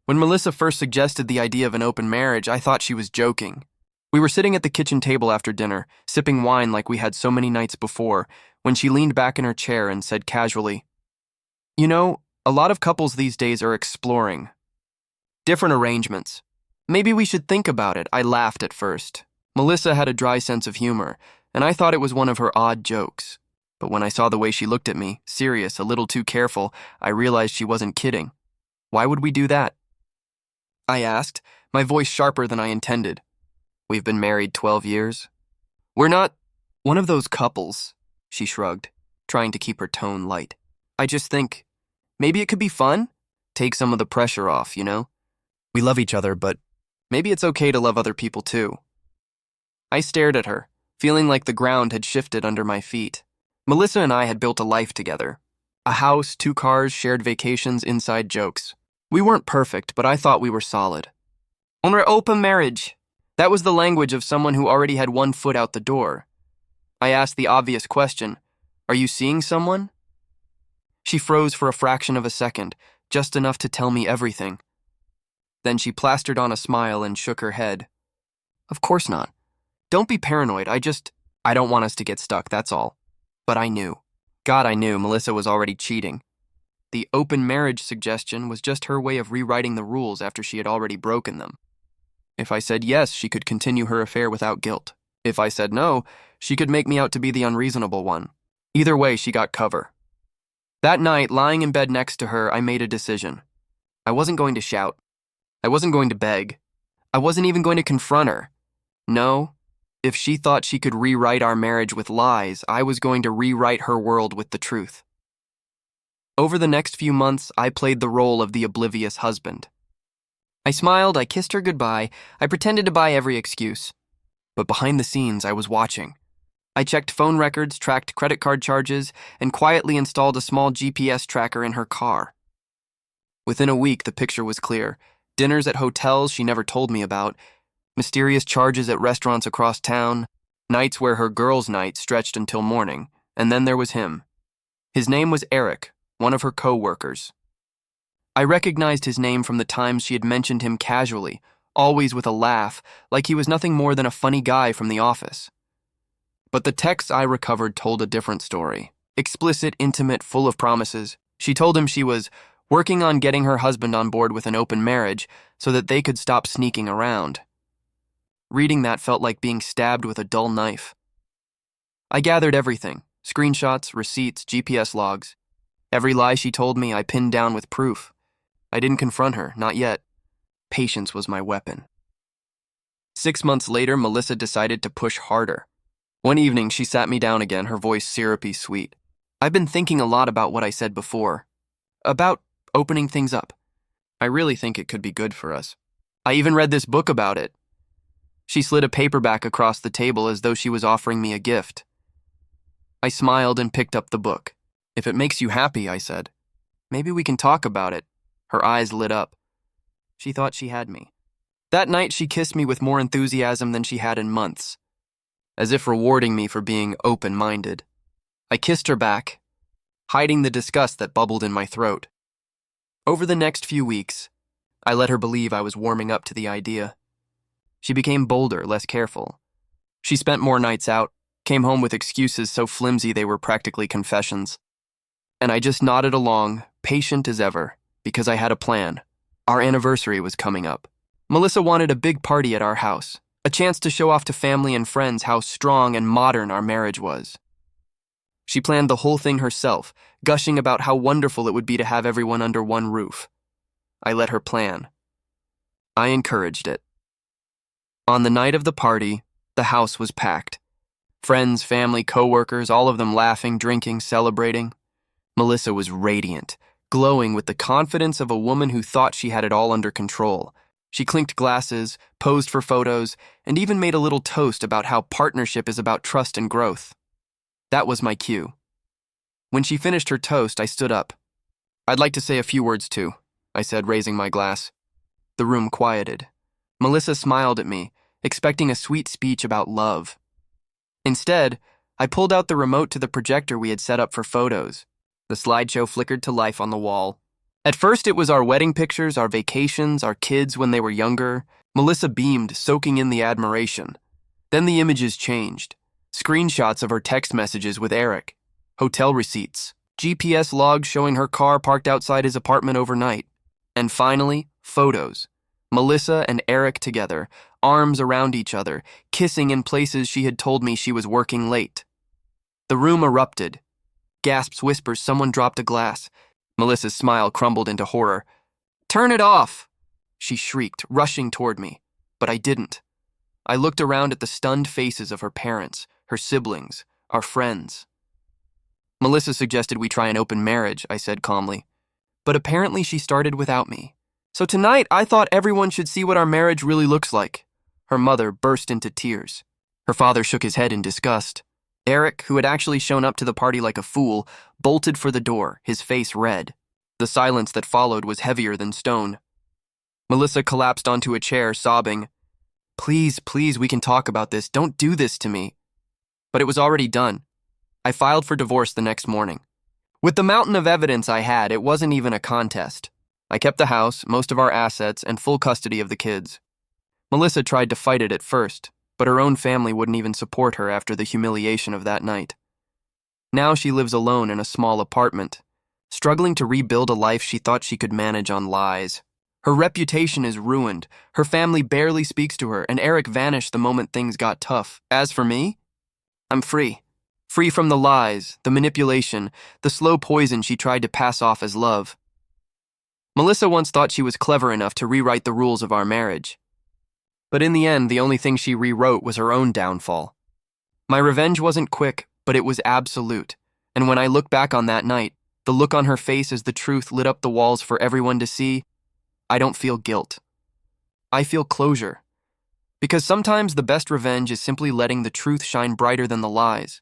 When Melissa first suggested the idea of an open marriage, I thought she was joking. We were sitting at the kitchen table after dinner, sipping wine like we had so many nights before, when she leaned back in her chair and said casually, "You know, a lot of couples these days are exploring different arrangements. Maybe we should think about it." I laughed at first. Melissa had a dry sense of humor, and I thought it was one of her odd jokes. But when I saw the way she looked at me, serious, a little too careful, I realized she wasn't kidding. "Why would we do that?" I asked, my voice sharper than I intended. "We've been married 12 years. We're not one of those couples," she shrugged, trying to keep her tone light. "I just think, maybe it could be fun? Take some of the pressure off, you know? We love each other, but maybe it's okay to love other people too." I stared at her, feeling like the ground had shifted under my feet. Melissa and I had built a life together. A house, 2 cars, shared vacations, inside jokes. We weren't perfect, but I thought we were solid. "On our open marriage." That was the language of someone who already had 1 foot out the door. I asked the obvious question, "Are you seeing someone?" She froze for a fraction of a second, just enough to tell me everything. Then she plastered on a smile and shook her head. "Of course not. Don't be paranoid. I don't want us to get stuck, that's all." But I knew. God, I knew Melissa was already cheating. The open marriage suggestion was just her way of rewriting the rules after she had already broken them. If I said yes, she could continue her affair without guilt. If I said no, she could make me out to be the unreasonable one. Either way, she got cover. That night, lying in bed next to her, I made a decision. I wasn't going to shout. I wasn't going to beg. I wasn't even going to confront her. No, if she thought she could rewrite our marriage with lies, I was going to rewrite her world with the truth. Over the next few months, I played the role of the oblivious husband. I smiled, I kissed her goodbye, I pretended to buy every excuse. But behind the scenes, I was watching. I checked phone records, tracked credit card charges, and quietly installed a small GPS tracker in her car. Within a week, the picture was clear. Dinners at hotels she never told me about, mysterious charges at restaurants across town, nights where her girls' night stretched until morning, and then there was him. His name was Eric, one of her co-workers. I recognized his name from the times she had mentioned him casually, always with a laugh, like he was nothing more than a funny guy from the office. But the texts I recovered told a different story. Explicit, intimate, full of promises. She told him she was working on getting her husband on board with an open marriage so that they could stop sneaking around. Reading that felt like being stabbed with a dull knife. I gathered everything, screenshots, receipts, GPS logs. Every lie she told me I pinned down with proof. I didn't confront her, not yet. Patience was my weapon. 6 months later, Melissa decided to push harder. One evening, she sat me down again, her voice syrupy sweet. "I've been thinking a lot about what I said before. About opening things up. I really think it could be good for us. I even read this book about it." She slid a paperback across the table as though she was offering me a gift. I smiled and picked up the book. "If it makes you happy," I said. "Maybe we can talk about it." Her eyes lit up. She thought she had me. That night, she kissed me with more enthusiasm than she had in months, as if rewarding me for being open-minded. I kissed her back, hiding the disgust that bubbled in my throat. Over the next few weeks, I let her believe I was warming up to the idea. She became bolder, less careful. She spent more nights out, came home with excuses so flimsy they were practically confessions. And I just nodded along, patient as ever, because I had a plan. Our anniversary was coming up. Melissa wanted a big party at our house, a chance to show off to family and friends how strong and modern our marriage was. She planned the whole thing herself, gushing about how wonderful it would be to have everyone under one roof. I let her plan. I encouraged it. On the night of the party, the house was packed. Friends, family, co-workers, all of them laughing, drinking, celebrating. Melissa was radiant, glowing with the confidence of a woman who thought she had it all under control. She clinked glasses, posed for photos, and even made a little toast about how partnership is about trust and growth. That was my cue. When she finished her toast, I stood up. "I'd like to say a few words too," I said, raising my glass. The room quieted. Melissa smiled at me, expecting a sweet speech about love. Instead, I pulled out the remote to the projector we had set up for photos. The slideshow flickered to life on the wall. At first, it was our wedding pictures, our vacations, our kids when they were younger. Melissa beamed, soaking in the admiration. Then the images changed. Screenshots of her text messages with Eric, hotel receipts, GPS logs showing her car parked outside his apartment overnight. And finally, photos. Melissa and Eric together, arms around each other, kissing in places she had told me she was working late. The room erupted. Gasps, whispers, someone dropped a glass. Melissa's smile crumbled into horror. "Turn it off!" she shrieked, rushing toward me. But I didn't. I looked around at the stunned faces of her parents, her siblings, our friends. "Melissa suggested we try an open marriage," I said calmly. "But apparently she started without me. So tonight I thought everyone should see what our marriage really looks like." Her mother burst into tears. Her father shook his head in disgust. Eric, who had actually shown up to the party like a fool, bolted for the door, his face red. The silence that followed was heavier than stone. Melissa collapsed onto a chair, sobbing, "Please, please, we can talk about this. Don't do this to me." But it was already done. I filed for divorce the next morning. With the mountain of evidence I had, it wasn't even a contest. I kept the house, most of our assets, and full custody of the kids. Melissa tried to fight it at first, but her own family wouldn't even support her after the humiliation of that night. Now she lives alone in a small apartment, struggling to rebuild a life she thought she could manage on lies. Her reputation is ruined, her family barely speaks to her, and Eric vanished the moment things got tough. As for me, I'm free. Free from the lies, the manipulation, the slow poison she tried to pass off as love. Melissa once thought she was clever enough to rewrite the rules of our marriage. But in the end, the only thing she rewrote was her own downfall. My revenge wasn't quick, but it was absolute. And when I look back on that night, the look on her face as the truth lit up the walls for everyone to see, I don't feel guilt. I feel closure. Because sometimes the best revenge is simply letting the truth shine brighter than the lies.